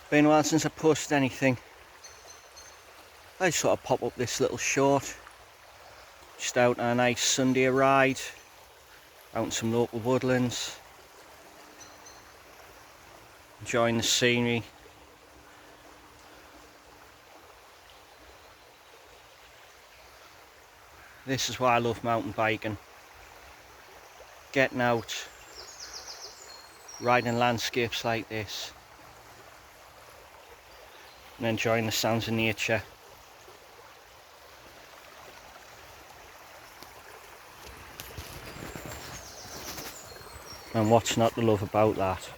Been a while since I posted anything. I sort of pop up this little short. Just out on a nice Sunday ride. Out in some local woodlands. Enjoying the scenery. This is why I love mountain biking. Getting out, riding landscapes like this, and enjoying the sounds of nature. And what's not to love about that?